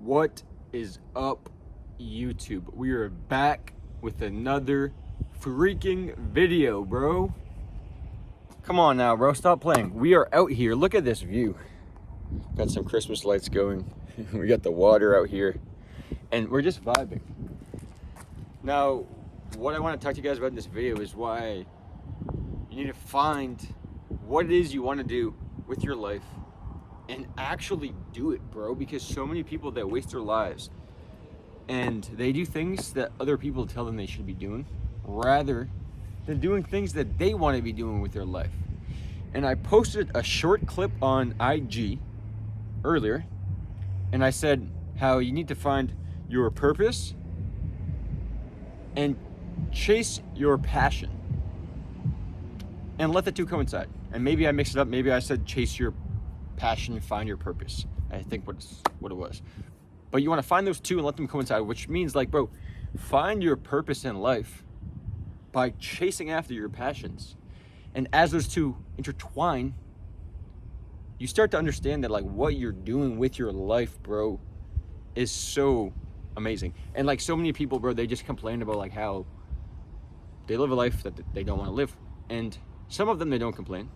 What is up, YouTube? We are back with another freaking video, bro. Come on now, bro. Stop playing. We are out here. Look at this view. Got some Christmas lights going. We got the water out here. And we're just vibing. Now, what I want to talk to you guys about in this video is why you need to find what it is you want to do with your life and actually do it, bro, because so many people that waste their lives and they do things that other people tell them they should be doing rather than doing things that they want to be doing with their life. And I posted a short clip on IG earlier, and I said how you need to find your purpose and chase your passion and let the two coincide. And maybe I mixed it up. Maybe I said chase your passion, find your purpose. I think what it was. But you want to find those two and let them coincide, which means, like, bro, find your purpose in life by chasing after your passions. And as those two intertwine, you start to understand that, like, what you're doing with your life, bro, is so amazing. And, like, so many people, bro, they just complain about, like, how they live a life that they don't want to live. And some of them, they don't complain,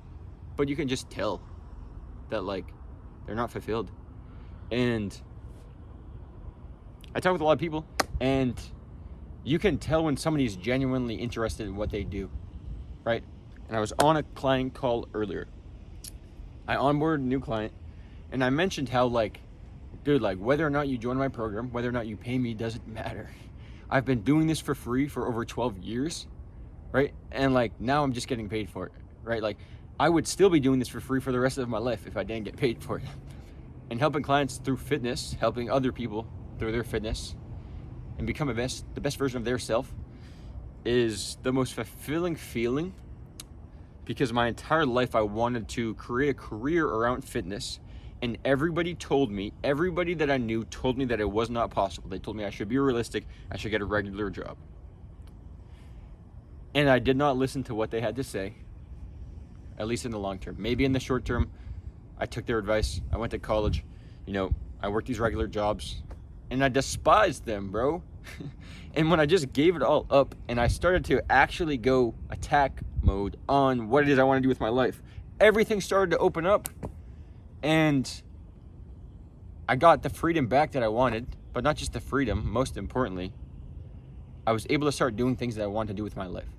but you can just tell that, like, they're not fulfilled. And I talk with a lot of people, and you can tell when somebody's genuinely interested in what they do, right? And I was on a client call earlier. I onboarded a new client, and I mentioned how, like, dude, like, whether or not you join my program, whether or not you pay me, doesn't matter. I've been doing this for free for over 12 years, right? And, like, now I'm just getting paid for it, right? Like, I would still be doing this for free for the rest of my life if I didn't get paid for it. And helping clients through fitness, helping other people through their fitness and become the best version of their self is the most fulfilling feeling, because my entire life I wanted to create a career around fitness, and everybody that I knew told me that it was not possible. They told me I should be realistic, I should get a regular job. And I did not listen to what they had to say, at least in the long term. Maybe in the short term, I took their advice. I went to college, I worked these regular jobs, and I despised them, bro. And when I just gave it all up and I started to actually go attack mode on what it is I want to do with my life, everything started to open up, and I got the freedom back that I wanted. But not just the freedom, most importantly, I was able to start doing things that I wanted to do with my life.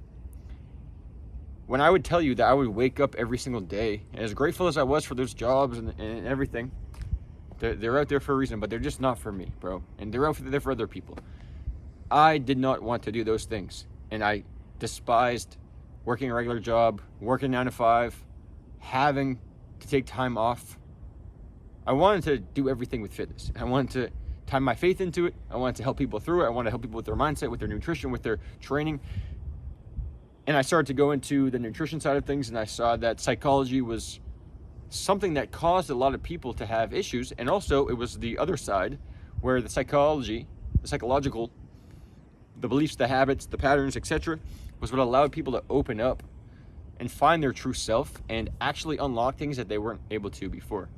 When I would tell you that I would wake up every single day, and as grateful as I was for those jobs and everything, they're out there for a reason, but they're just not for me, bro. And they're there for other people. I did not want to do those things. And I despised working a regular job, working 9 to 5, having to take time off. I wanted to do everything with fitness. I wanted to time my faith into it. I wanted to help people through it. I wanted to help people with their mindset, with their nutrition, with their training. And I started to go into the nutrition side of things, and I saw that psychology was something that caused a lot of people to have issues. And also it was the other side where the psychological, the beliefs, the habits, the patterns, etc., was what allowed people to open up and find their true self and actually unlock things that they weren't able to before.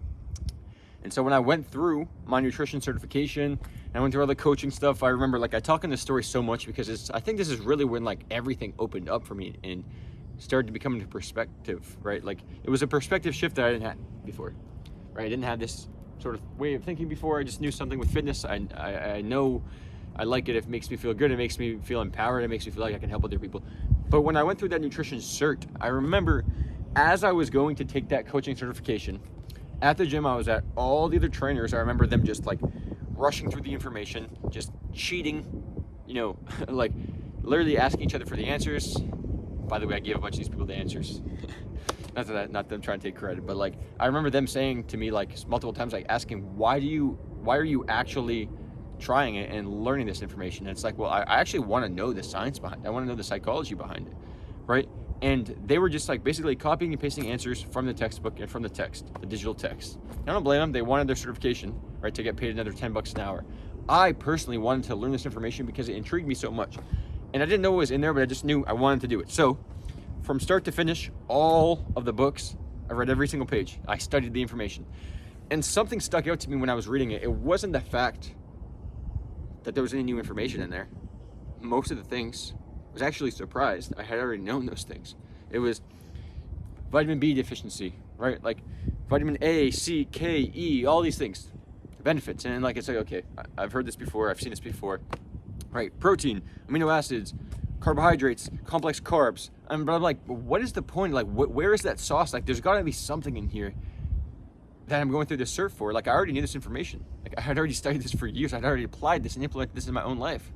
And so when I went through my nutrition certification and I went through all the coaching stuff, I remember, like, I talk in this story so much because I think this is really when, like, everything opened up for me and started to become into perspective, right? Like, it was a perspective shift that I didn't have before, right? I didn't have this sort of way of thinking before. I just knew something with fitness. I know I like it. It makes me feel good. It makes me feel empowered. It makes me feel like I can help other people. But when I went through that nutrition cert, I remember as I was going to take that coaching certification, at the gym I was at, all the other trainers, I remember them just, like, rushing through the information, just cheating, like, literally asking each other for the answers. By the way, I gave a bunch of these people the answers. not them trying to take credit, but, like, I remember them saying to me, like, multiple times, like, asking, why are you actually trying it and learning this information? And it's like, well, I actually want to know the science behind it. I want to know the psychology behind it, right? And they were just, like, basically copying and pasting answers from the textbook and from the text, the digital text. I don't blame them. They wanted their certification, right, to get paid another $10 an hour. I personally wanted to learn this information because it intrigued me so much. And I didn't know what was in there, but I just knew I wanted to do it. So from start to finish, all of the books, I read every single page. I studied the information. And something stuck out to me when I was reading it. It wasn't the fact that there was any new information in there. Most of the things, I was actually surprised. I had already known those things. It was vitamin B deficiency, right? Like vitamin A, C, K, E, all these things, benefits. And like, it's like, okay, I've heard this before. I've seen this before, right? Protein, amino acids, carbohydrates, complex carbs. But I'm like, what is the point? Like, where is that sauce? Like, there's got to be something in here that I'm going through the search for. Like, I already knew this information. Like, I had already studied this for years. I'd already applied this and implemented this in my own life.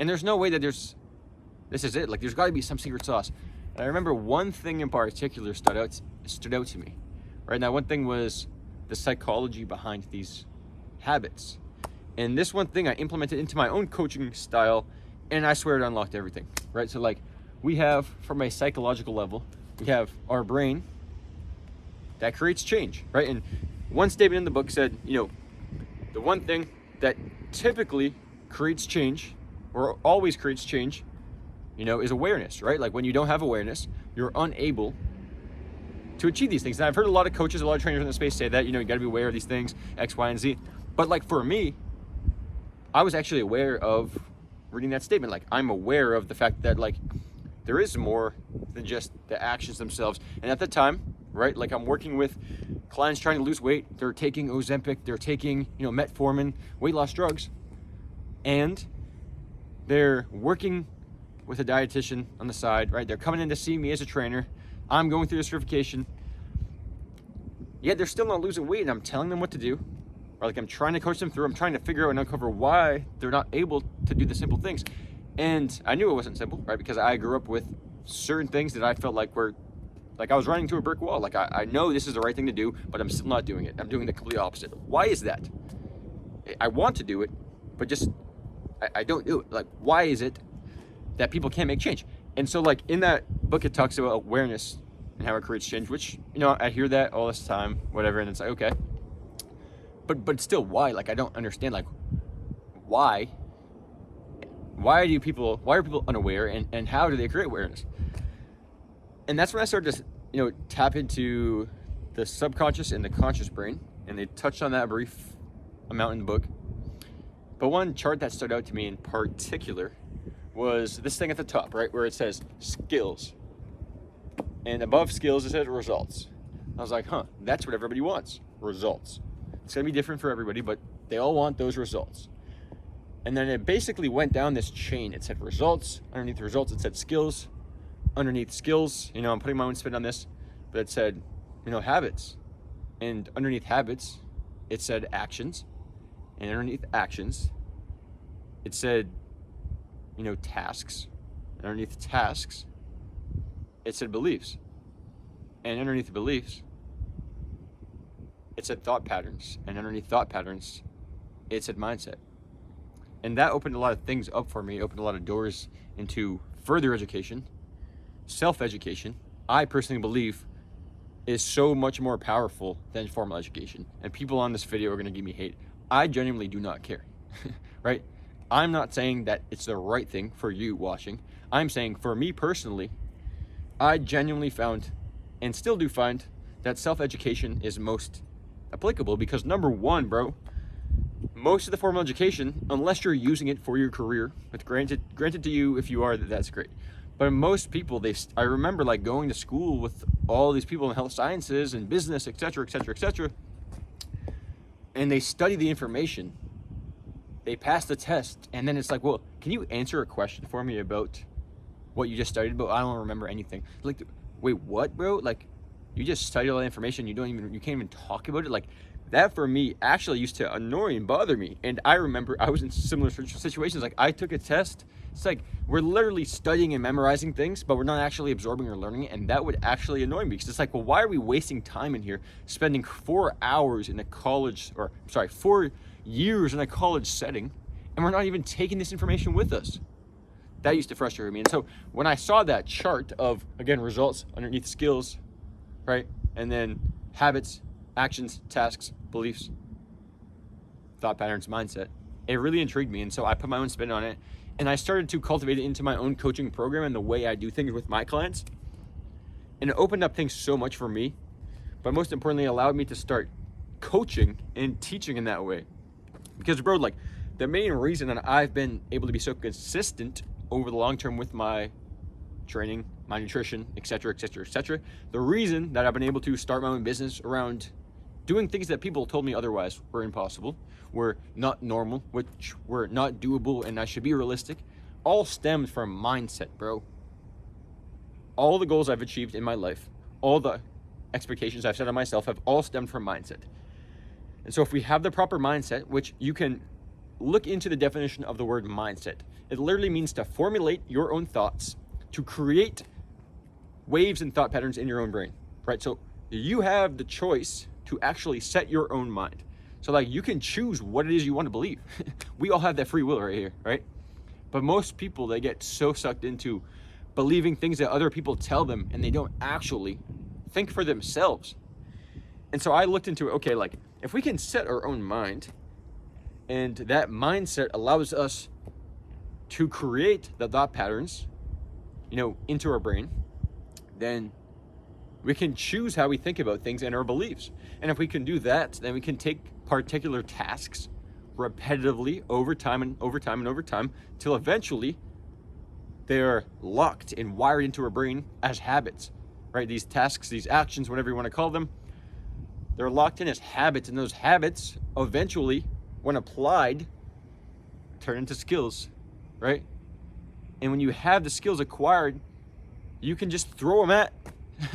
And there's no way that this is it. Like, there's got to be some secret sauce. And I remember one thing in particular stood out to me. Right? Now, one thing was the psychology behind these habits. And this one thing I implemented into my own coaching style, and I swear it unlocked everything. Right? So, like, we have, from a psychological level, we have our brain that creates change, right? And one statement in the book said, the one thing that typically creates change, or always creates change, is awareness, right? Like, when you don't have awareness, you're unable to achieve these things. And I've heard a lot of coaches, a lot of trainers in the space say that, you got to be aware of these things, X, Y, and Z. But like, for me, I was actually aware of reading that statement. Like, I'm aware of the fact that, like, there is more than just the actions themselves. And at the time, right, like, I'm working with clients trying to lose weight. They're taking Ozempic, they're taking, metformin, weight loss drugs, and they're working with a dietitian on the side, right? They're coming in to see me as a trainer. I'm going through the certification. Yet they're still not losing weight, and I'm telling them what to do. Or, like, I'm trying to coach them through. I'm trying to figure out and uncover why they're not able to do the simple things. And I knew it wasn't simple, right? Because I grew up with certain things that I felt like were, like, I was running to a brick wall. Like, I know this is the right thing to do, but I'm still not doing it. I'm doing the complete opposite. Why is that? I want to do it, but just, I don't do it. Like, why is it that people can't make change? And so, like, in that book, it talks about awareness and how it creates change, which, I hear that all this time, whatever, and it's like, okay. But still, why? Like, I don't understand, like, why are people unaware, and how do they create awareness? And that's when I started to, tap into the subconscious and the conscious brain, and they touched on that a brief amount in the book. But one chart that stood out to me in particular was this thing at the top, right, where it says skills, and above skills it said results. I was like, that's what everybody wants, results. It's gonna be different for everybody, but they all want those results. And then it basically went down this chain. It said results. Underneath the results, it said skills. Underneath skills, I'm putting my own spin on this, but it said, habits. And underneath habits, it said actions. And underneath actions, it said, tasks. And underneath tasks, it said beliefs. And underneath the beliefs, it said thought patterns. And underneath thought patterns, it said mindset. And that opened a lot of things up for me. It opened a lot of doors into further education, self-education. I personally believe is so much more powerful than formal education. And people on this video are going to give me hate. I genuinely do not care, right? I'm not saying that it's the right thing for you watching. I'm saying, for me personally, I genuinely found, and still do find, that self-education is most applicable because, number one, bro, most of the formal education, unless you're using it for your career, with granted to you, if you are, that's great. But most people, I remember, like, going to school with all these people in health sciences and business, etc., and they study the information, they pass the test, and then it's like, well, can you answer a question for me about what you just studied? But I don't remember anything. Like, wait, what, bro? Like, you just studied all the information, you can't even talk about it? Like, that for me actually used to annoy and bother me. And I remember I was in similar situations. Like, I took a test. It's like, we're literally studying and memorizing things, but we're not actually absorbing or learning it. And that would actually annoy me because it's like, well, why are we wasting time in here spending 4 hours in a 4 years in a college setting, and we're not even taking this information with us? That used to frustrate me. And so when I saw that chart of, again, results underneath skills, right? And then habits, actions, tasks, beliefs, thought patterns, mindset, it really intrigued me. And so I put my own spin on it, and I started to cultivate it into my own coaching program and the way I do things with my clients. And it opened up things so much for me, but most importantly, it allowed me to start coaching and teaching in that way. Because, bro, like, the main reason that I've been able to be so consistent over the long term with my training, my nutrition, etc., etc., etc., the reason that I've been able to start my own business around doing things that people told me otherwise were impossible, were not normal, which were not doable, and I should be realistic, all stemmed from mindset, bro. All the goals I've achieved in my life, all the expectations I've set on myself have all stemmed from mindset. And so if we have the proper mindset, which you can look into the definition of the word mindset, it literally means to formulate your own thoughts, to create waves and thought patterns in your own brain, right? So you have the choice to actually set your own mind. So like you can choose what it is you want to believe. We all have that free will right here, right? But most people, they get so sucked into believing things that other people tell them, and they don't actually think for themselves. And so I looked into it, okay, like if we can set our own mind, and that mindset allows us to create the thought patterns, into our brain, then we can choose how we think about things and our beliefs. And if we can do that, then we can take particular tasks repetitively over time and over time and over time till eventually they're locked and wired into our brain as habits, right? These tasks, these actions, whatever you want to call them, they're locked in as habits, and those habits eventually, when applied, turn into skills, right? And when you have the skills acquired, you can just throw them at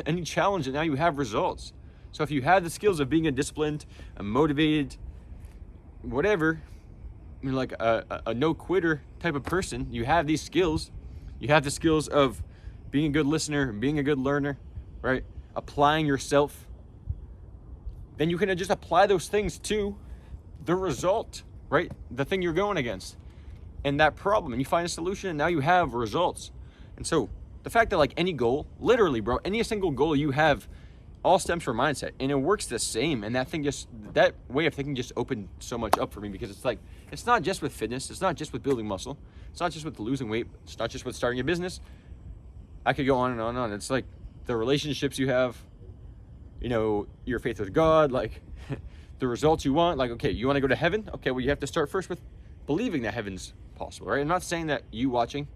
any challenge, and now you have results. So if you have the skills of being a disciplined, a motivated, whatever, like a no-quitter type of person, you have these skills. You have the skills of being a good listener, being a good learner, right? Applying yourself. Then you can just apply those things to the result, right? The thing you're going against and that problem, and you find a solution, and now you have results. And so the fact that like any goal, literally, bro, any single goal you have all stems from mindset, and it works the same. And that way of thinking just opened so much up for me, because it's like, it's not just with fitness, it's not just with building muscle, it's not just with losing weight, it's not just with starting a business. I could go on and on and on. It's like the relationships you have, your faith with God, like the results you want. Like, okay, you want to go to heaven? Okay, well, you have to start first with believing that heaven's possible, right? I'm not saying that you watching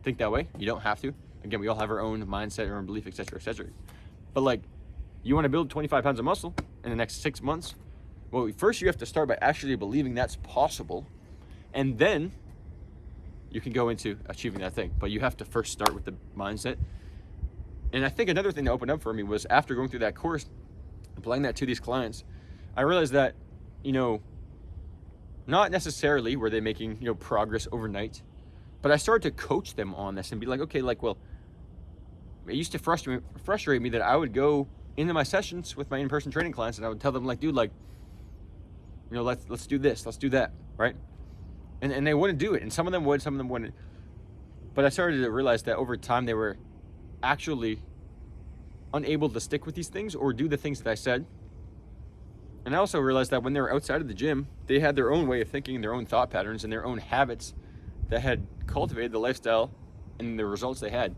think that way. You don't have to. Again, we all have our own mindset, our own belief, etc., etc. But like, you want to build 25 pounds of muscle in the next 6 months? Well, first you have to start by actually believing that's possible, and then you can go into achieving that thing. But you have to first start with the mindset. And I think another thing that opened up for me was after going through that course, applying that to these clients, I realized that, not necessarily were they making, progress overnight, but I started to coach them on this and be like, okay, like, well, it used to frustrate me that I would go into my sessions with my in-person training clients and I would tell them like, dude, like, let's do this, let's do that, right? And they wouldn't do it. And some of them would, some of them wouldn't. But I started to realize that over time they were actually unable to stick with these things or do the things that I said. And I also realized that when they were outside of the gym, they had their own way of thinking, their own thought patterns, and their own habits that had cultivated the lifestyle and the results they had.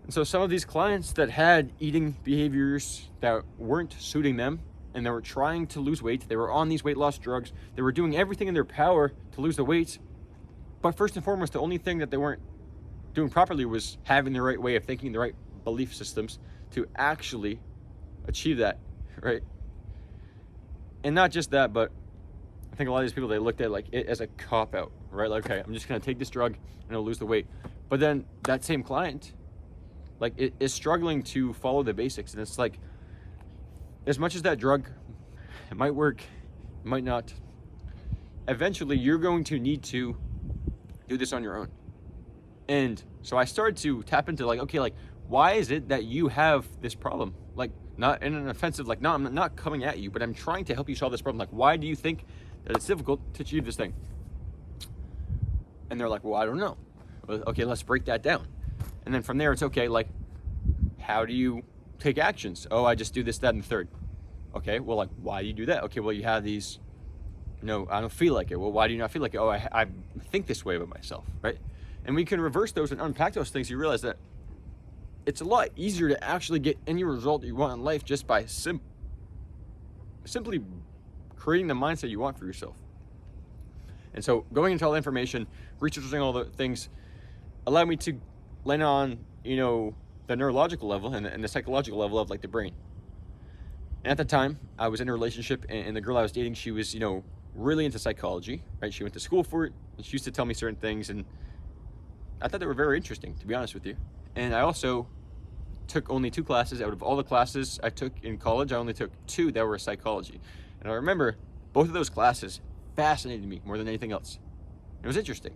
And so some of these clients that had eating behaviors that weren't suiting them, and they were trying to lose weight, they were on these weight loss drugs, they were doing everything in their power to lose the weight, but first and foremost, the only thing that they weren't doing properly was having the right way of thinking, the right belief systems to actually achieve that, right? And not just that, but I think a lot of these people, they looked at like it as a cop-out, right? Like, okay, I'm just gonna take this drug and I'll lose the weight. But then that same client, like, it is struggling to follow the basics. And it's like, as much as that drug, it might work, it might not, eventually you're going to need to do this on your own. And so I started to tap into like, okay, like, why is it that you have this problem? Like, not in an offensive, like, no, I'm not coming at you, but I'm trying to help you solve this problem. Like, why do you think that it's difficult to achieve this thing? And they're like, well, I don't know. Well, okay, let's break that down. And then from there, it's okay, like, how do you take actions? Oh, I just do this, that, and the third. Okay, well, like, why do you do that? Okay, well, you have these, no, I don't feel like it. Well, why do you not feel like it? Oh, I think this way about myself, right? And we can reverse those and unpack those things. You realize that it's a lot easier to actually get any result that you want in life just by simply creating the mindset you want for yourself. And so going into all the information, researching all the things, allowed me to land on, the neurological level and the psychological level of like the brain. And at the time, I was in a relationship, and the girl I was dating, she was, really into psychology, right? She went to school for it, and she used to tell me certain things, and I thought they were very interesting, to be honest with you. And I also took only 2 classes. Out of all the classes I took in college, I only took 2 that were psychology. And I remember both of those classes fascinated me more than anything else. It was interesting.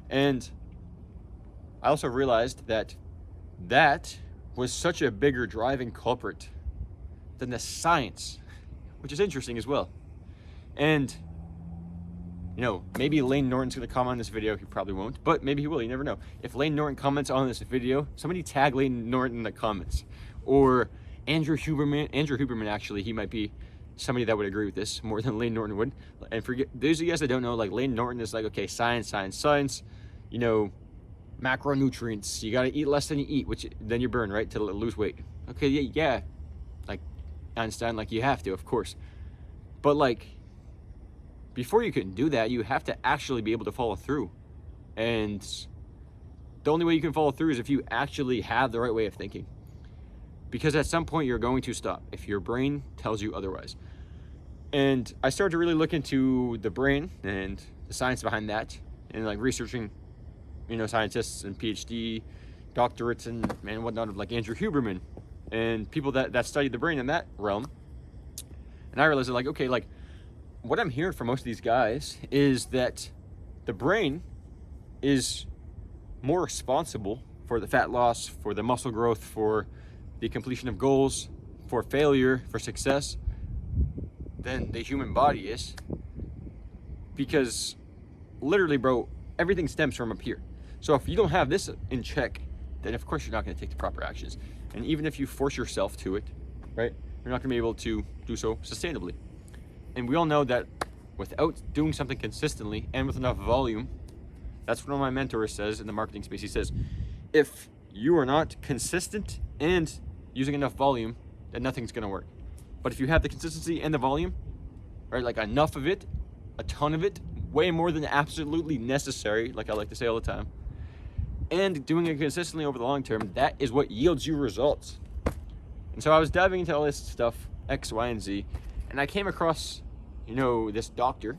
And I also realized that was such a bigger driving culprit than the science, which is interesting as well. And maybe Lane Norton's gonna comment on this video. He probably won't, but maybe he will. You never know. If Lane Norton comments on this video, somebody tag Lane Norton in the comments. Or Andrew Huberman. Andrew Huberman, actually, he might be somebody that would agree with this more than Lane Norton would. And for those of you guys that don't know, like, Lane Norton is like, okay, science, macronutrients. You gotta eat less than you eat, which then you burn, right, to lose weight. Okay, yeah, like Einstein, like, you have to, of course. But like, before you can do that, you have to actually be able to follow through. And the only way you can follow through is if you actually have the right way of thinking. Because at some point you're going to stop if your brain tells you otherwise. And I started to really look into the brain and the science behind that, and like researching, scientists and PhD doctorates and whatnot of like Andrew Huberman and people that study the brain in that realm. And I realized that, like, okay, like, what I'm hearing from most of these guys is that the brain is more responsible for the fat loss, for the muscle growth, for the completion of goals, for failure, for success, than the human body is. Because literally, bro, everything stems from up here. So if you don't have this in check, then of course you're not going to take the proper actions. And even if you force yourself to it, right, you're not going to be able to do so sustainably. And we all know that without doing something consistently and with enough volume, that's what one of my mentors says in the marketing space. He says, if you are not consistent and using enough volume, then nothing's going to work. But if you have the consistency and the volume, right, like enough of it, a ton of it, way more than absolutely necessary, like I like to say all the time, and doing it consistently over the long term, that is what yields you results. And so I was diving into all this stuff, X, Y, and Z, and I came across, this doctor,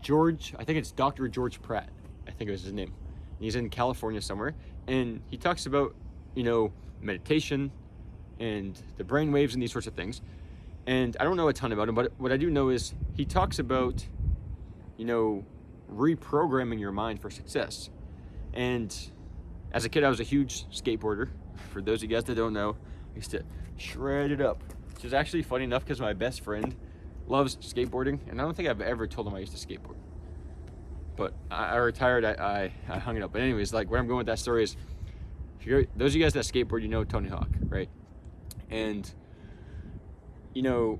George, I think it's Dr. George Pratt, I think it was his name. He's in California somewhere, and he talks about, meditation and the brain waves and these sorts of things. And I don't know a ton about him, but what I do know is he talks about, reprogramming your mind for success. And as a kid, I was a huge skateboarder. For those of you guys that don't know, I used to shred it up, which is actually funny enough because my best friend loves skateboarding, and I don't think I've ever told him I used to skateboard. But I retired, I hung it up. But anyways, like, where I'm going with that story is, those of you guys that skateboard, Tony Hawk, right? And, I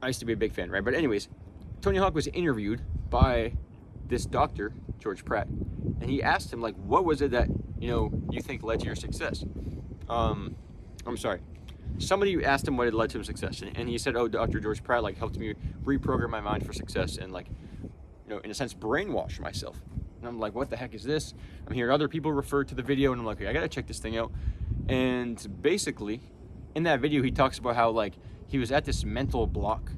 used to be a big fan, right? But anyways, Tony Hawk was interviewed by this doctor, George Pratt, and he asked him, like, what was it that, you think led to your success? Somebody asked him what had led to his success, and he said, oh, Dr. George Pratt, like, helped me reprogram my mind for success and, like, in a sense, brainwash myself. And I'm like, what the heck is this? I'm hearing other people refer to the video, and I'm like, okay, I gotta check this thing out. And basically, in that video, he talks about how, like, he was at this mental block.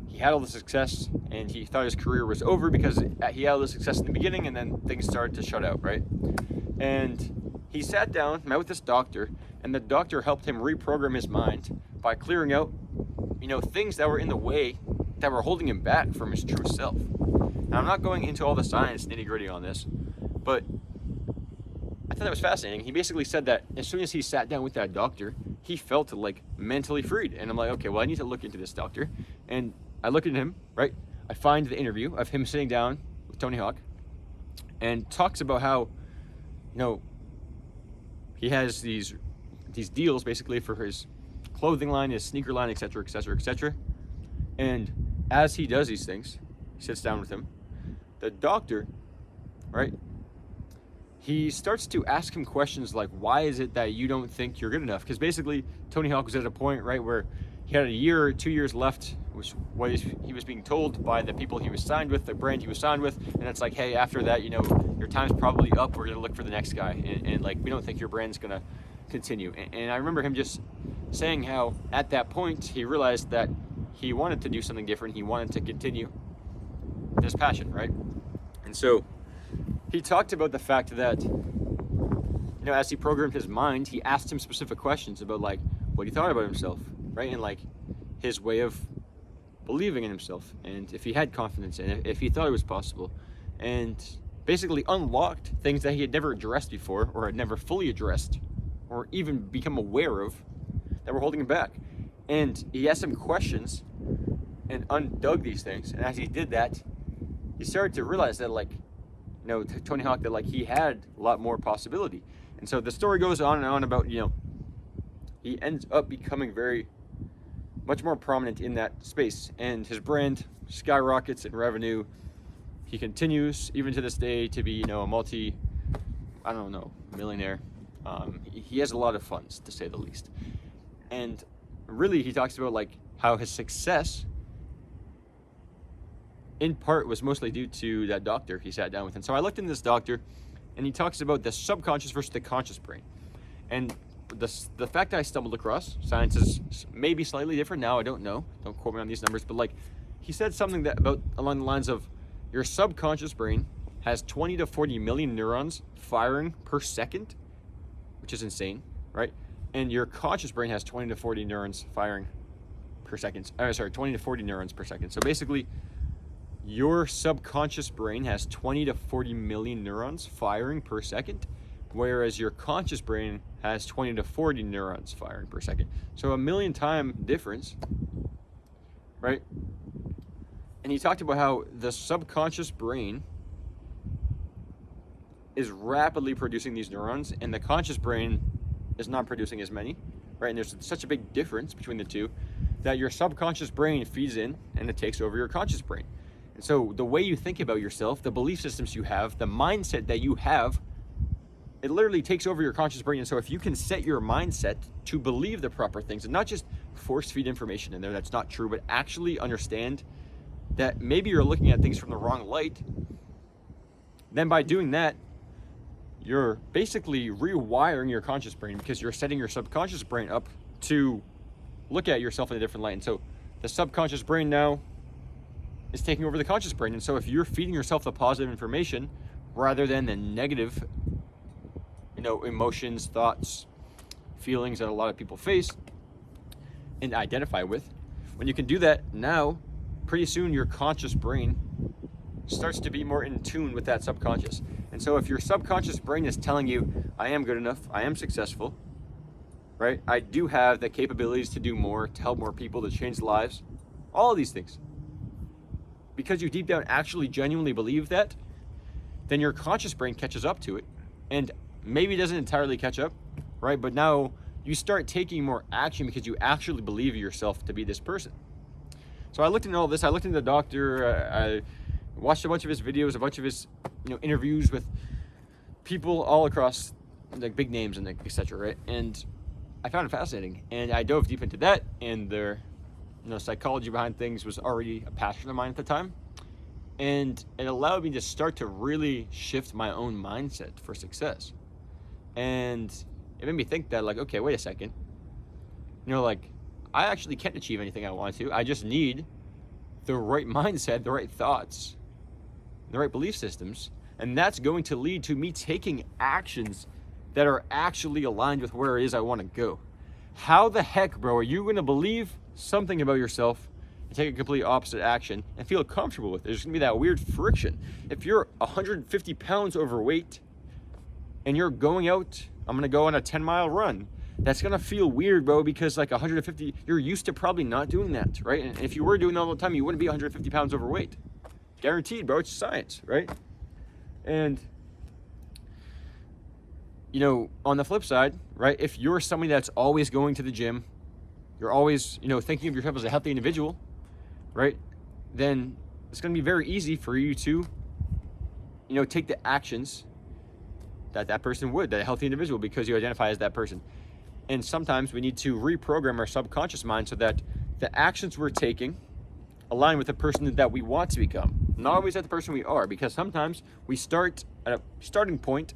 He had all the success, and he thought his career was over because he had all the success in the beginning, and then things started to shut out, right? And he sat down, met with this doctor, and the doctor helped him reprogram his mind by clearing out, things that were in the way that were holding him back from his true self. Now, I'm not going into all the science nitty-gritty on this, but I thought that was fascinating. He basically said that as soon as he sat down with that doctor, he felt like mentally freed. And I'm like, okay, well, I need to look into this doctor. And I look at him, right? I find the interview of him sitting down with Tony Hawk and talks about how, he has these deals basically for his clothing line, his sneaker line, etc., etc., etc. And as he does these things, he sits down with him. The doctor, right? He starts to ask him questions like, why is it that you don't think you're good enough? Because basically, Tony Hawk was at a point, right, where he had a year or 2 years left, which was he was being told by the people he was signed with, the brand he was signed with, and it's like, hey, after that, you know, your time's probably up. We're gonna look for the next guy, and like, we don't think your brand's gonna continue. And I remember him just saying how at that point he realized that he wanted to do something different. He wanted to continue his passion, right? And so he talked about the fact that, you know, as he programmed his mind, he asked him specific questions about like what he thought about himself, right? And like his way of believing in himself, and if he had confidence in it, if he thought it was possible, and basically unlocked things that he had never addressed before, or had never fully addressed, or even become aware of, that were holding him back. And he asked him questions and undug these things. And as he did that, he started to realize that, like, you know, Tony Hawk, that like he had a lot more possibility. And so the story goes on and on about, you know, he ends up becoming much more prominent in that space, and his brand skyrockets in revenue. He continues even to this day to be, you know, a millionaire. He has a lot of funds, to say the least. And really, he talks about like how his success in part was mostly due to that doctor he sat down with. And so I looked into this doctor, and he talks about the subconscious versus the conscious brain. And the fact that I stumbled across, science is maybe slightly different now, I don't know, don't quote me on these numbers, but like he said something that about along the lines of your subconscious brain has 20 to 40 million neurons firing per second, which is insane, right? And your conscious brain has 20 to 40 neurons firing per second. 20 to 40 neurons per second. So basically, your subconscious brain has 20 to 40 million neurons firing per second, whereas your conscious brain has 20 to 40 neurons firing per second. So a million time difference, right? And he talked about how the subconscious brain is rapidly producing these neurons, and the conscious brain is not producing as many, right? And there's such a big difference between the two that your subconscious brain feeds in and it takes over your conscious brain. And so the way you think about yourself, the belief systems you have, the mindset that you have, it literally takes over your conscious brain. And so if you can set your mindset to believe the proper things and not just force feed information in there that's not true, but actually understand that maybe you're looking at things from the wrong light, then by doing that, you're basically rewiring your conscious brain, because you're setting your subconscious brain up to look at yourself in a different light. And so the subconscious brain now is taking over the conscious brain. And so if you're feeding yourself the positive information rather than the negative, you know, emotions, thoughts, feelings that a lot of people face and identify with, when you can do that, now pretty soon your conscious brain starts to be more in tune with that subconscious. And so if your subconscious brain is telling you, I am good enough, I am successful, right? I do have the capabilities to do more, to help more people, to change lives, all of these things. Because you deep down actually genuinely believe that, then your conscious brain catches up to it, and maybe doesn't entirely catch up, right? But now you start taking more action because you actually believe yourself to be this person. So I looked into all this. I looked into the doctor. I watched a bunch of his videos, a bunch of his, you know, interviews with people all across, like, big names and etc. Right? And I found it fascinating, and I dove deep into that. And their, you know, psychology behind things was already a passion of mine at the time, and it allowed me to start to really shift my own mindset for success. And it made me think that, like, okay, wait a second, you know, like, I actually can achieve anything I want to. I just need the right mindset, the right thoughts, the right belief systems, and that's going to lead to me taking actions that are actually aligned with where it is I want to go. How the heck, bro, are you going to believe something about yourself and take a complete opposite action and feel comfortable with it? There's going to be that weird friction. If you're 150 pounds overweight and you're going out, I'm going to go on a 10-mile run, that's going to feel weird, bro, because like 150, you're used to probably not doing that, right? And if you were doing that all the time, you wouldn't be 150 pounds overweight. Guaranteed, bro. It's science, right? And, you know, on the flip side, right, if you're somebody that's always going to the gym, you're always, you know, thinking of yourself as a healthy individual, right, then it's going to be very easy for you to, you know, take the actions that person would, that healthy individual, because you identify as that person. And sometimes we need to reprogram our subconscious mind so that the actions we're taking align with the person that we want to become. Not always at the person we are, because sometimes we start at a starting point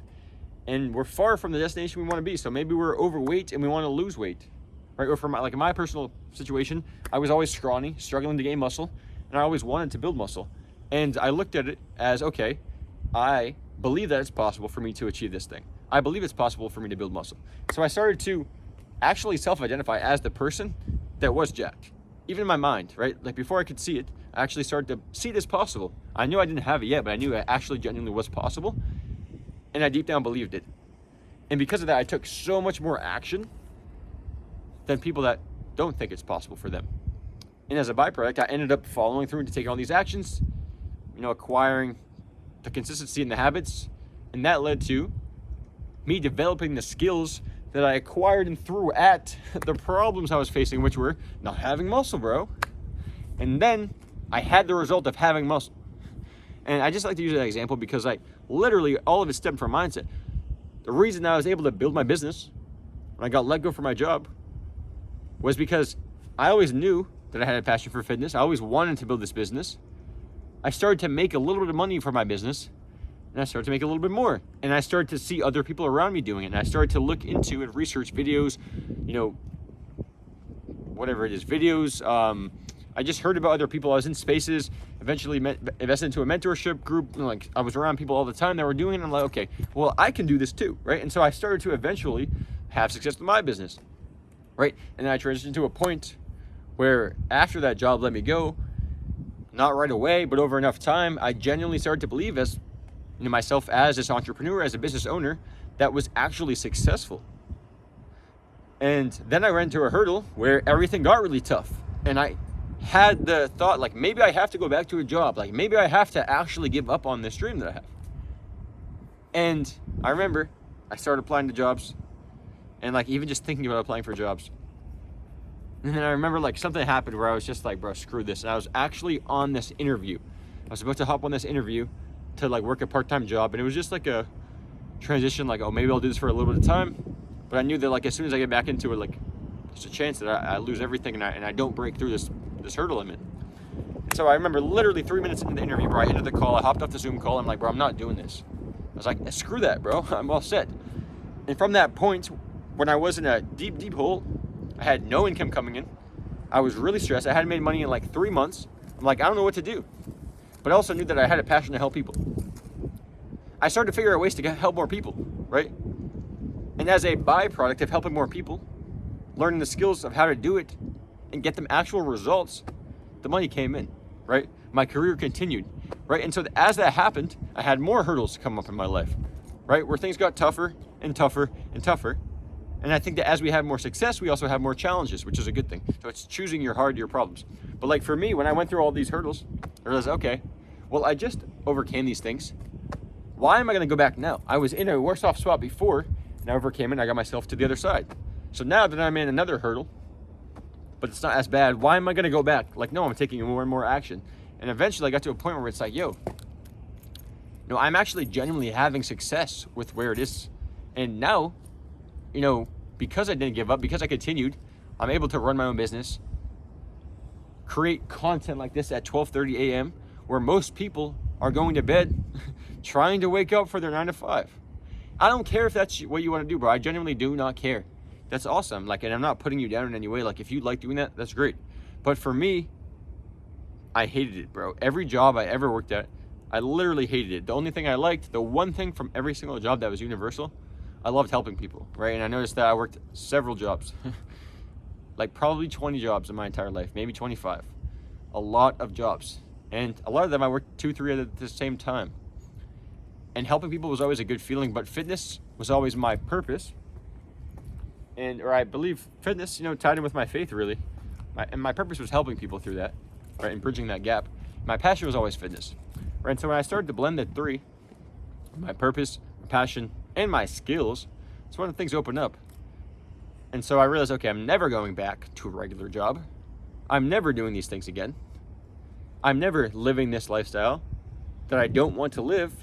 and we're far from the destination we want to be. So maybe we're overweight and we want to lose weight, right? Or like in my personal situation, I was always scrawny, struggling to gain muscle, and I always wanted to build muscle. And I looked at it as, okay, I believe that it's possible for me to achieve this thing. I believe it's possible for me to build muscle. So I started to actually self-identify as the person that was jacked. Even in my mind, right? Like before I could see it, I actually started to see it as possible. I knew I didn't have it yet, but I knew it actually genuinely was possible. And I deep down believed it. And because of that, I took so much more action than people that don't think it's possible for them. And as a byproduct, I ended up following through to take all these actions, acquiring the consistency and the habits. And that led to me developing the skills that I acquired and threw at the problems I was facing, which were not having muscle, bro. And then I had the result of having muscle. And I just like to use that example because literally all of it stemmed from mindset. The reason I was able to build my business when I got let go from my job was because I always knew that I had a passion for fitness. I always wanted to build this business. I started to make a little bit of money from my business, and I started to make a little bit more. And I started to see other people around me doing it. And I started to look into and research videos, whatever it is, videos. I just heard about other people. I was in spaces, eventually invested into a mentorship group. I was around people all the time that were doing it. And I'm like, okay, well, I can do this too, right? And so I started to eventually have success with my business, right? And then I transitioned to a point where after that job let me go, not right away, but over enough time, I genuinely started to believe myself as this entrepreneur, as a business owner, that was actually successful. And then I ran into a hurdle where everything got really tough. And I had the thought, maybe I have to go back to a job. Maybe I have to actually give up on this dream that I have. And I remember I started applying to jobs and even just thinking about applying for jobs. And then I remember something happened where I was just bro, screw this. And I was actually on this interview. I was about to hop on this interview to work a part-time job. And it was just a transition, oh, maybe I'll do this for a little bit of time. But I knew that as soon as I get back into it, there's a chance that I lose everything and I don't break through this hurdle I'm in. So I remember literally 3 minutes into the interview, bro, I ended the call, I hopped off the Zoom call, I'm like, bro, I'm not doing this. I was like, screw that, bro, I'm all set. And from that point, when I was in a deep, deep hole, I had no income coming in. I was really stressed. I hadn't made money in 3 months. I'm like, I don't know what to do. But I also knew that I had a passion to help people. I started to figure out ways to help more people, right? And as a byproduct of helping more people, learning the skills of how to do it and get them actual results, the money came in, right? My career continued, right? And so as that happened, I had more hurdles come up in my life, right? Where things got tougher and tougher and tougher. And I think that as we have more success, we also have more challenges, which is a good thing. So it's choosing your problems. But for me, when I went through all these hurdles, I realized, okay, well, I just overcame these things. Why am I going to go back now? I was in a worse off spot before, and I overcame it, and I got myself to the other side. So now that I'm in another hurdle, but it's not as bad, why am I going to go back? No, I'm taking more and more action. And eventually I got to a point where it's I'm actually genuinely having success with where it is. And now, because I didn't give up, because I continued, I'm able to run my own business, create content like this at 12:30 a.m. where most people are going to bed trying to wake up for their 9 to 5. I don't care if that's what you want to do, bro. I genuinely do not care. That's awesome. And I'm not putting you down in any way. If you like doing that, that's great. But for me, I hated it, bro. Every job I ever worked at, I literally hated it. The only thing I liked, the one thing from every single job that was universal, I loved helping people, right? And I noticed that I worked several jobs, probably 20 jobs in my entire life, maybe 25. A lot of jobs. And a lot of them I worked 2-3 at the same time. And helping people was always a good feeling, but fitness was always my purpose. Or I believe fitness, tied in with my faith, really. And my purpose was helping people through that, right, and bridging that gap. My passion was always fitness, right? And so when I started to blend the three, my purpose, my passion, and my skills, it's when things open up. And so I realized, okay, I'm never going back to a regular job. I'm never doing these things again. I'm never living this lifestyle that I don't want to live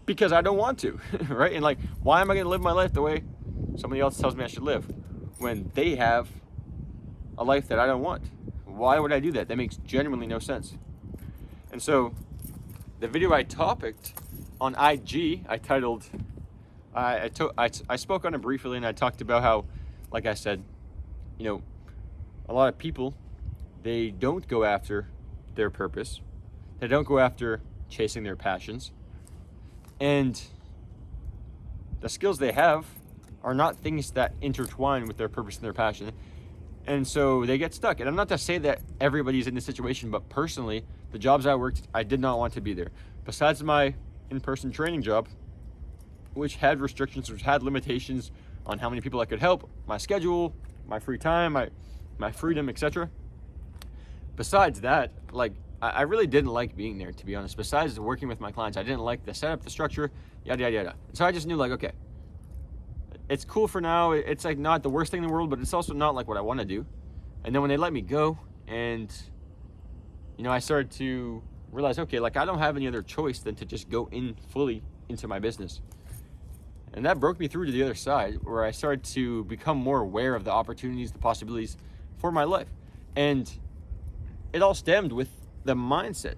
because I don't want to, right? And why am I going to live my life the way somebody else tells me I should live when they have a life that I don't want. Why would I do that? That makes genuinely no sense. And so the video I topicked on IG, I titled, I spoke on it briefly, and I talked about how, like I said, you know, a lot of people, they don't go after their purpose. They don't go after chasing their passions. And the skills they have are not things that intertwine with their purpose and their passion. And so they get stuck. And I'm not to say that everybody's in this situation, but personally, the jobs I worked, I did not want to be there. Besides my in-person training job, which had restrictions, which had limitations on how many people I could help, my schedule, my free time, my freedom, etc. Besides that, like, I really didn't like being there, to be honest. Besides working with my clients, I didn't like the setup, the structure, yada, yada, yada. So I just knew, like, okay, it's cool for now. It's like not the worst thing in the world, but it's also not like what I want to do. And then when they let me go, and, you know, I started to realize, okay, like, I don't have any other choice than to just go in fully into my business. And that broke me through to the other side, where I started to become more aware of the opportunities, the possibilities for my life. And it all stemmed with the mindset.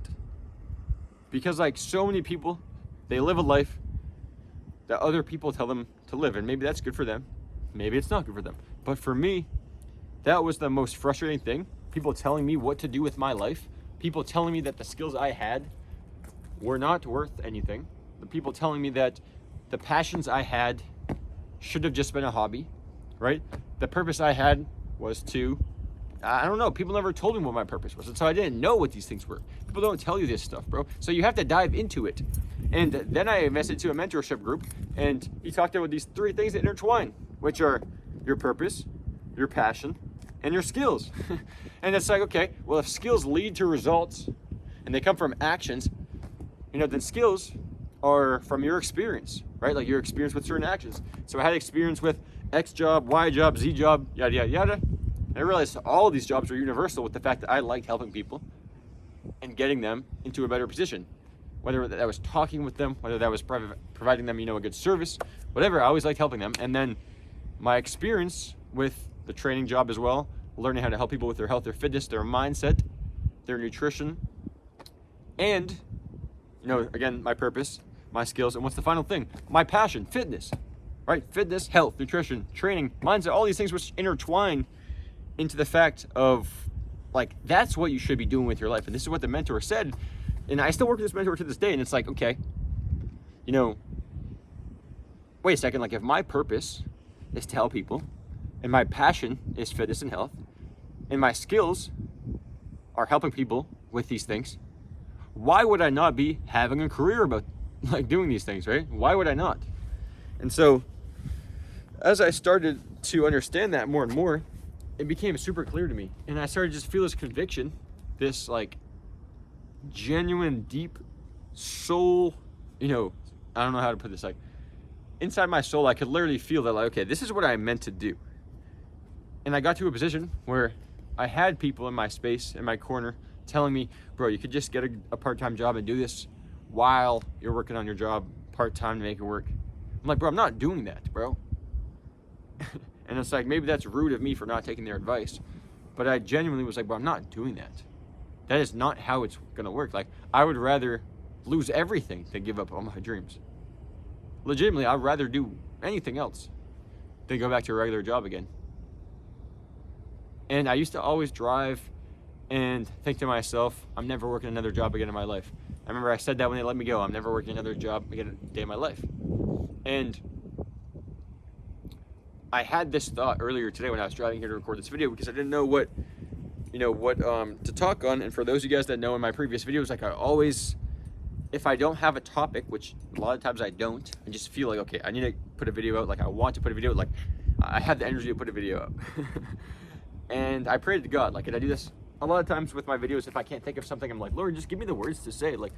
Because, like, so many people, they live a life that other people tell them to live. And maybe that's good for them. Maybe it's not good for them. But for me, that was the most frustrating thing. People telling me what to do with my life. People telling me that the skills I had were not worth anything. The people telling me that the passions I had should have just been a hobby, right? The purpose I had was to, I don't know, people never told me what my purpose was. And so I didn't know what these things were. People don't tell you this stuff, bro. So you have to dive into it. And then I invested into a mentorship group, and he talked about these 3 things that intertwine, which are your purpose, your passion, and your skills. And it's like, okay, well, if skills lead to results and they come from actions, you know, then skills are from your experience, right? Like your experience with certain actions. So I had experience with X job, Y job, Z job, yada, yada, yada. And I realized all of these jobs are universal with the fact that I liked helping people and getting them into a better position. Whether that was talking with them, whether that was providing them, you know, a good service, whatever, I always liked helping them. And then my experience with the training job as well, learning how to help people with their health, their fitness, their mindset, their nutrition, and, you know, again, my purpose, my skills, and what's the final thing? My passion, fitness, right? Fitness, health, nutrition, training, mindset, all these things which intertwine into the fact of, like, that's what you should be doing with your life. And this is what the mentor said. And I still work with this mentor to this day, and it's like, okay, you know, wait a second, like, if my purpose is to help people, and my passion is fitness and health, and my skills are helping people with these things, why would I not be having a career about, like, doing these things, right? Why would I not? And so as I started to understand that more and more, it became super clear to me. And I started to just feel this conviction, this, like, genuine, deep soul, you know, I don't know how to put this, like, inside my soul, I could literally feel that, like, okay, this is what I meant to do. And I got to a position where I had people in my space, in my corner, telling me, bro, you could just get a part-time job and do this while you're working on your job part-time to make it work. I'm like, bro, I'm not doing that, bro. And it's like, maybe that's rude of me for not taking their advice, but I genuinely was like, bro, I'm not doing that. That is not how it's gonna work. Like, I would rather lose everything than give up on my dreams. Legitimately, I'd rather do anything else than go back to a regular job again. And I used to always drive and think to myself, I'm never working another job again in my life. I remember I said that when they let me go, I'm never working another job again a day in my life. And I had this thought earlier today when I was driving here to record this video, because I didn't know what to talk on. And for those of you guys that know, in my previous videos, like, I always, if I don't have a topic, which a lot of times I don't, I just feel like, okay, I need to put a video out. Like, I want to put a video out. Like, I have the energy to put a video out. And I prayed to God, like, and I do this a lot of times with my videos. If I can't think of something, I'm like, Lord, just give me the words to say. Like,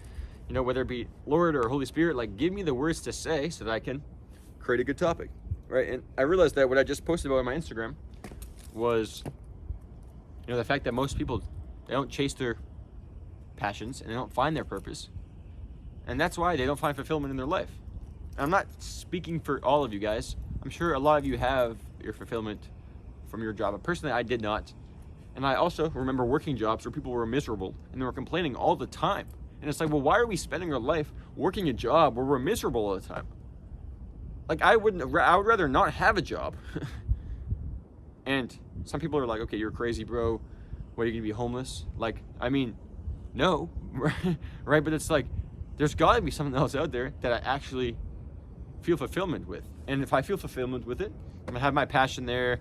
you know, whether it be Lord or Holy Spirit, like, give me the words to say so that I can create a good topic, right? And I realized that what I just posted about on my Instagram was, you know, the fact that most people, they don't chase their passions and they don't find their purpose. And that's why they don't find fulfillment in their life. And I'm not speaking for all of you guys. I'm sure a lot of you have your fulfillment from your job. But personally, I did not. And I also remember working jobs where people were miserable and they were complaining all the time. And it's like, well, why are we spending our life working a job where we're miserable all the time? Like, I would rather not have a job. And some people are like, okay, you're crazy, bro. What, are you gonna be homeless? Like, I mean, no, right? But it's like, there's gotta be something else out there that I actually feel fulfillment with. And if I feel fulfillment with it, I'm gonna have my passion there,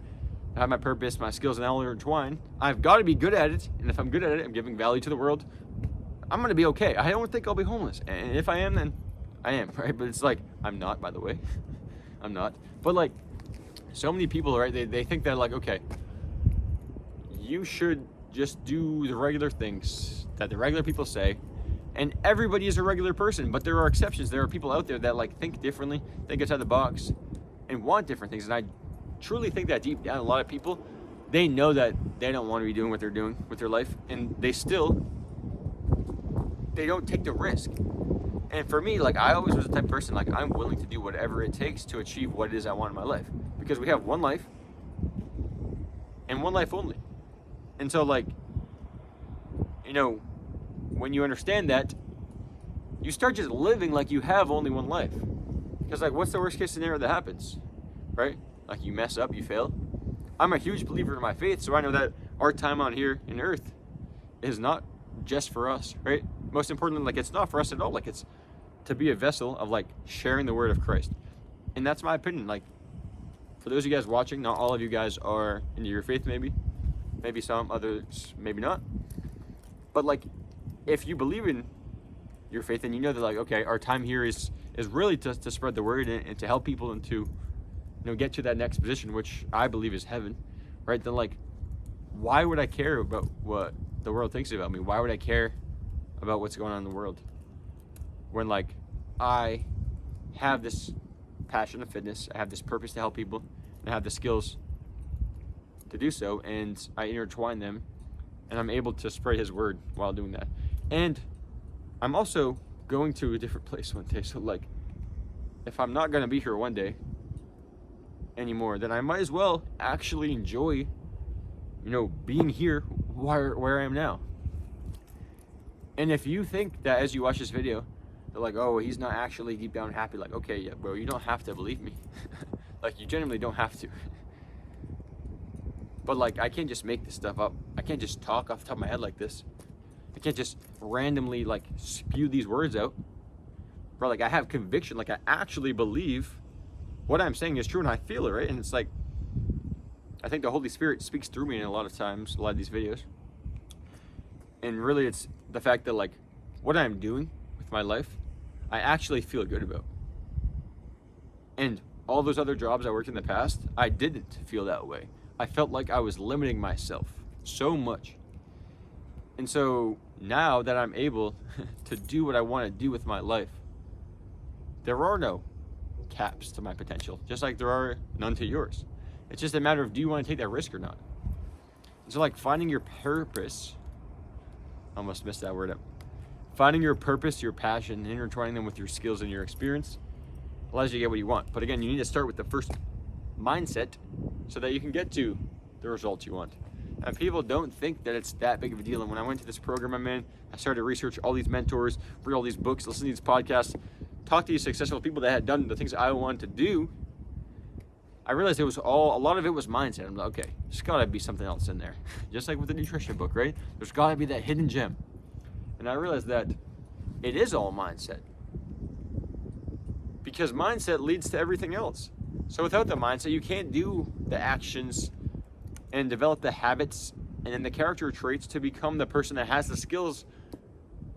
I have my purpose, my skills, and all intertwine. I've got to be good at it. And if I'm good at it, I'm giving value to the world. I'm gonna be okay. I don't think I'll be homeless. And if I am, then I am, right? But it's like, I'm not, by the way. I'm not. But like, so many people, right? They think that like, okay, you should just do the regular things that the regular people say. And everybody is a regular person, but there are exceptions. There are people out there that like think differently, think outside the box, and want different things. And I truly think that deep down, a lot of people, they know that they don't want to be doing what they're doing with their life, and they don't take the risk. And for me, like, I always was the type of person, like, I'm willing to do whatever it takes to achieve what it is I want in my life, because we have one life and one life only. And so, like, you know, when you understand that, you start just living like you have only one life. Because, like, what's the worst case scenario that happens, right? Like, you mess up, you fail. I'm a huge believer in my faith, so I know that our time on here in earth is not just for us, right? Most importantly, like, it's not for us at all. Like, it's to be a vessel of, like, sharing the word of Christ. And that's my opinion. Like, for those of you guys watching, not all of you guys are into your faith, maybe some, others maybe not. But, like, if you believe in your faith and you know that, like, okay, our time here is really to spread the word and to help people and to, you know, get to that next position, which I believe is heaven, right? Then, like, why would I care about what the world thinks about me? Why would I care about what's going on in the world when, like, I have this passion of fitness, I have this purpose to help people, and I have the skills to do so, and I intertwine them, and I'm able to spread his word while doing that. And I'm also going to a different place one day, so, like, if I'm not going to be here one day anymore, then I might as well actually enjoy, you know, being here where I am now. And if you think that as you watch this video, they're like, oh, he's not actually deep down happy, like, okay, yeah, bro, you don't have to believe me. Like, you genuinely don't have to. But, like, I can't just make this stuff up. I can't just talk off the top of my head like this. I can't just randomly, like, spew these words out. Bro, like, I have conviction. Like, I actually believe what I'm saying is true, and I feel it, right? And it's like, I think the Holy Spirit speaks through me in a lot of times, a lot of these videos. And really, it's the fact that, like, what I'm doing with my life, I actually feel good about. And all those other jobs I worked in the past, I didn't feel that way. I felt like I was limiting myself so much. And so now that I'm able to do what I want to do with my life, there are no caps to my potential, just like there are none to yours. It's just a matter of, do you want to take that risk or not? And so, like, finding your purpose, almost messed that word up. Finding your purpose, your passion, and intertwining them with your skills and your experience allows you to get what you want. But again, you need to start with the first mindset so that you can get to the results you want. And people don't think that it's that big of a deal. And when I went to this program I'm in, I started to research all these mentors, read all these books, listen to these podcasts, talk to these successful people that had done the things I wanted to do. I realized a lot of it was mindset. I'm like, okay, there's gotta be something else in there. Just like with the nutrition book, right? There's gotta be that hidden gem. And I realized that it is all mindset. Because mindset leads to everything else. So without the mindset, you can't do the actions and develop the habits and then the character traits to become the person that has the skills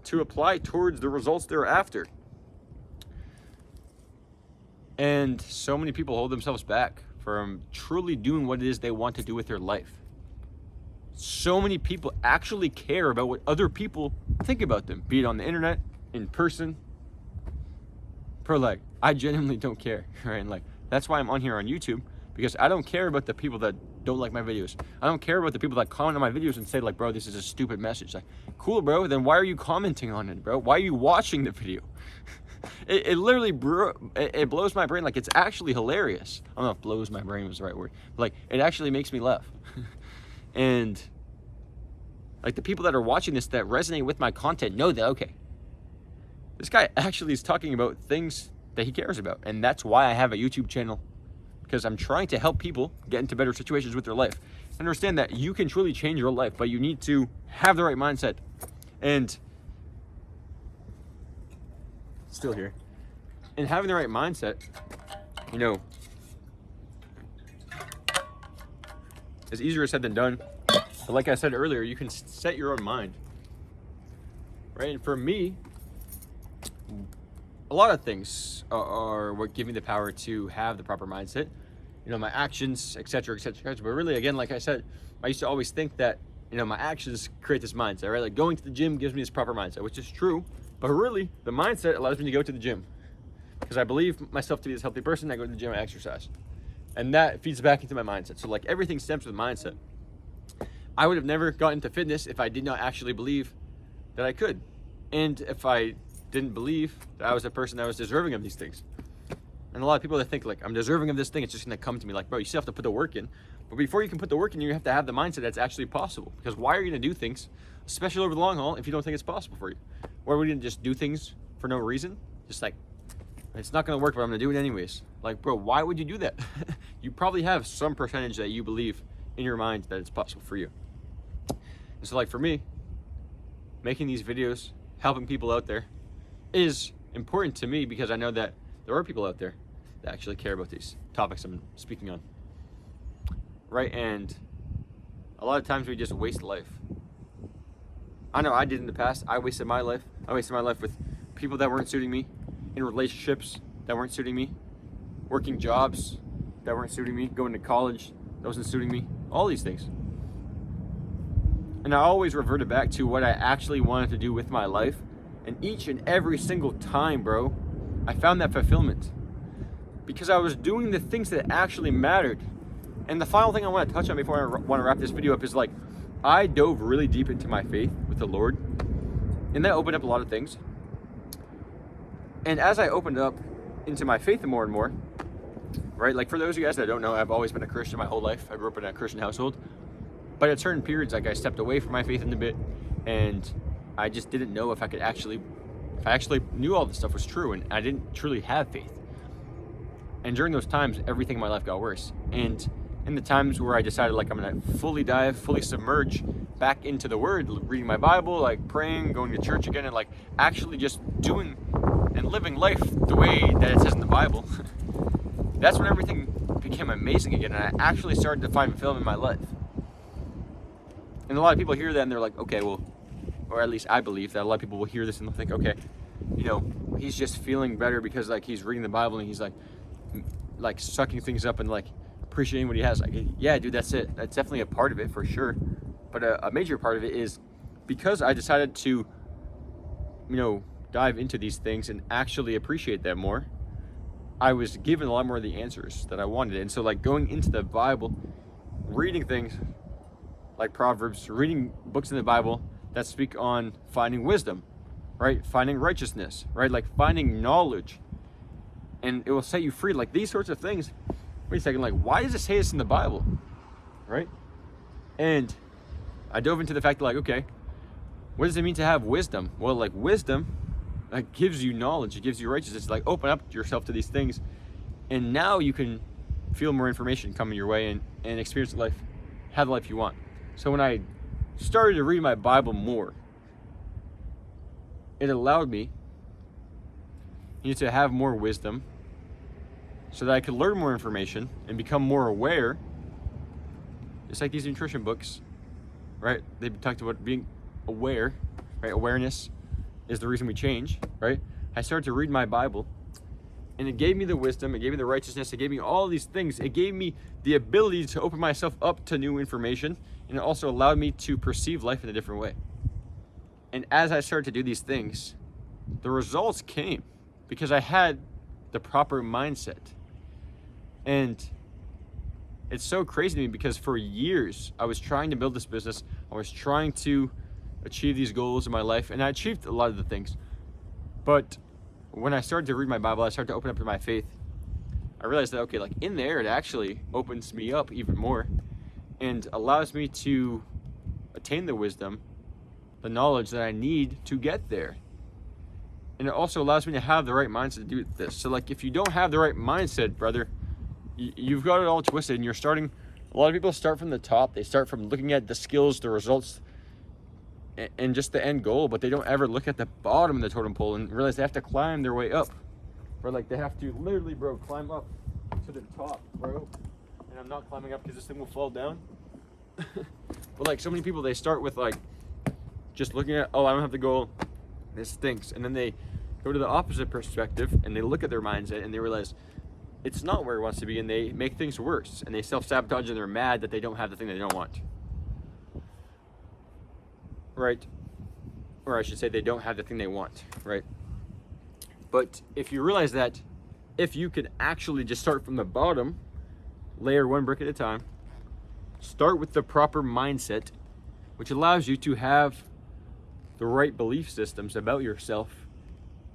to apply towards the results they're after. And so many people hold themselves back from truly doing what it is they want to do with their life. So many people actually care about what other people think about them, be it on the internet, in person. Bro, like, I genuinely don't care, right? And, like, that's why I'm on here on YouTube, because I don't care about the people that don't like my videos. I don't care about the people that comment on my videos and say, like, bro, this is a stupid message. Like, cool, bro, then why are you commenting on it, bro? Why are you watching the video? It literally, it blows my brain. Like, it's actually hilarious. I don't know if blows my brain was the right word. But, like, it actually makes me laugh. And Like the people that are watching this that resonate with my content know that, okay, this guy actually is talking about things that he cares about. And that's why I have a YouTube channel, because I'm trying to help people get into better situations with their life. Understand that you can truly change your life, but you need to have the right mindset. And still here. And having the right mindset, you know, is easier said than done. But like I said earlier, you can set your own mind, right? And for me, a lot of things are what give me the power to have the proper mindset. You know, my actions, etc., etc., etc. But really, again, like I said, I used to always think that, you know, my actions create this mindset, right? Like going to the gym gives me this proper mindset, which is true. But really, the mindset allows me to go to the gym because I believe myself to be this healthy person. I go to the gym, I exercise, and that feeds back into my mindset. So like everything stems with mindset. I would have never gotten into fitness if I did not actually believe that I could, and if I didn't believe that I was a person that was deserving of these things. And a lot of people that think like I'm deserving of this thing, it's just gonna come to me. Like, bro, you still have to put the work in. But before you can put the work in, you have to have the mindset that's actually possible. Because why are you gonna do things, especially over the long haul, if you don't think it's possible for you? Or are we gonna just do things for no reason? Just like, it's not gonna work, but I'm gonna do it anyways. Like, bro, why would you do that? You probably have some percentage that you believe in your mind that it's possible for you. And so like for me, making these videos, helping people out there is important to me because I know that there are people out there that actually care about these topics I'm speaking on, right? And a lot of times we just waste life. I know I did in the past. I wasted my life. I wasted my life with people that weren't suiting me, in relationships that weren't suiting me, working jobs that weren't suiting me, going to college that wasn't suiting me, all these things. And I always reverted back to what I actually wanted to do with my life. And each and every single time, bro, I found that fulfillment because I was doing the things that actually mattered. And the final thing I want to touch on before I want to wrap this video up is like, I dove really deep into my faith with the Lord, and that opened up a lot of things. And as I opened up into my faith more and more, right? Like for those of you guys that don't know, I've always been a Christian my whole life. I grew up in a Christian household, but at certain periods, like I stepped away from my faith in a bit, and I just didn't know if I actually knew all this stuff was true, and I didn't truly have faith. And during those times, everything in my life got worse. And in the times where I decided like I'm gonna fully submerge back into the Word, reading my Bible, like praying, going to church again, and like actually just doing and living life the way that it says in the Bible, that's when everything became amazing again, and I actually started to find fulfillment in my life. And a lot of people hear that and they're like, okay, well, or at least I believe that a lot of people will hear this and they'll think, okay, you know, he's just feeling better because like he's reading the Bible and he's like sucking things up and like appreciating what he has. Like, yeah, dude, that's it. That's definitely a part of it for sure. But a major part of it is because I decided to, you know, dive into these things and actually appreciate them more, I was given a lot more of the answers that I wanted. And so like going into the Bible, reading things like Proverbs, reading books in the Bible that speak on finding wisdom, right? Finding righteousness, right? Like finding knowledge, and it will set you free. Like these sorts of things. Wait a second, like why does it say this in the Bible, right? And I dove into the fact that like, okay, what does it mean to have wisdom? Well, like wisdom, like gives you knowledge, it gives you righteousness. Like open up yourself to these things, and now you can feel more information coming your way and experience life, have the life you want. So when I started to read my Bible more, it allowed me to have more wisdom so that I could learn more information and become more aware. Just like these nutrition books, right? They talked about being aware, right? Awareness is the reason we change, right? I started to read my Bible, and it gave me the wisdom, it gave me the righteousness, it gave me all these things. It gave me the ability to open myself up to new information, and it also allowed me to perceive life in a different way. And as I started to do these things, the results came because I had the proper mindset. And it's so crazy to me because for years I was trying to build this business. I was trying to achieve these goals in my life, and I achieved a lot of the things. But when I started to read my Bible, I started to open up to my faith. I realized that, okay, like in there, it actually opens me up even more and allows me to attain the wisdom the knowledge that I need to get there. And it also allows me to have the right mindset to do this. So like, if you don't have the right mindset, brother, you've got it all twisted, and you're starting. A lot of people start from the top. They start from looking at the skills, the results, and just the end goal, but they don't ever look at the bottom of the totem pole and realize they have to climb their way up. Or like, they have to literally, bro, climb up to the top, bro. And I'm not climbing up because this thing will fall down. But like, so many people, they start with like just looking at, oh, I don't have the goal, this stinks, and then they go to the opposite perspective and they look at their mindset and they realize it's not where it wants to be, and they make things worse, and they self-sabotage, and they're mad that they don't have the thing they don't want. Right? Or I should say, they don't have the thing they want, right? But if you realize that if you could actually just start from the bottom, layer one brick at a time, start with the proper mindset, which allows you to have the right belief systems about yourself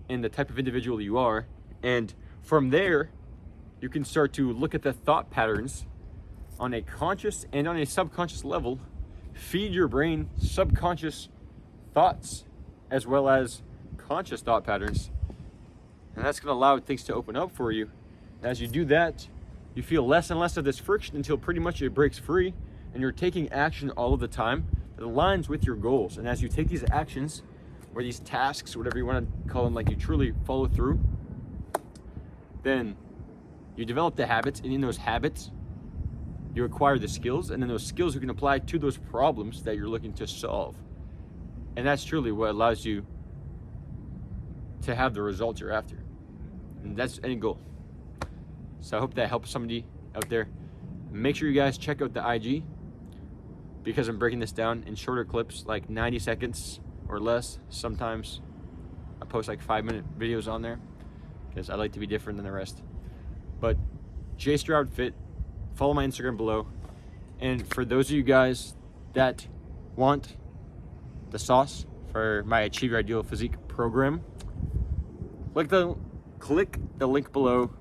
and the type of individual you are, and from there, you can start to look at the thought patterns on a conscious and on a subconscious level, feed your brain subconscious thoughts as well as conscious thought patterns. And that's going to allow things to open up for you. As you do that, you feel less and less of this friction until pretty much it breaks free, and you're taking action all of the time that aligns with your goals. And as you take these actions, or these tasks, whatever you want to call them, like you truly follow through, then you develop the habits, and in those habits, you acquire the skills, and then those skills you can apply to those problems that you're looking to solve. And that's truly what allows you to have the results you're after. And that's any goal. So I hope that helps somebody out there. Make sure you guys check out the IG, because I'm breaking this down in shorter clips, like 90 seconds or less. Sometimes I post like 5-minute videos on there, because I like to be different than the rest. But J Stroud Fit, follow my Instagram below. And for those of you guys that want the sauce for my Achieve Your Ideal Physique program, click the link below,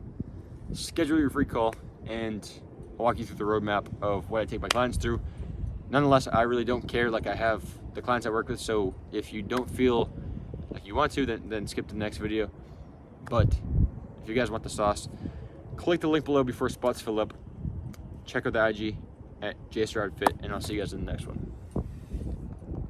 schedule your free call, and I'll walk you through the roadmap of what I take my clients through. Nonetheless, I really don't care. Like, I have the clients I work with, so if you don't feel like you want to, then skip to the next video. But if you guys want the sauce, click the link below before spots fill up. Check out the IG at JStroudFit, and I'll see you guys in the next one.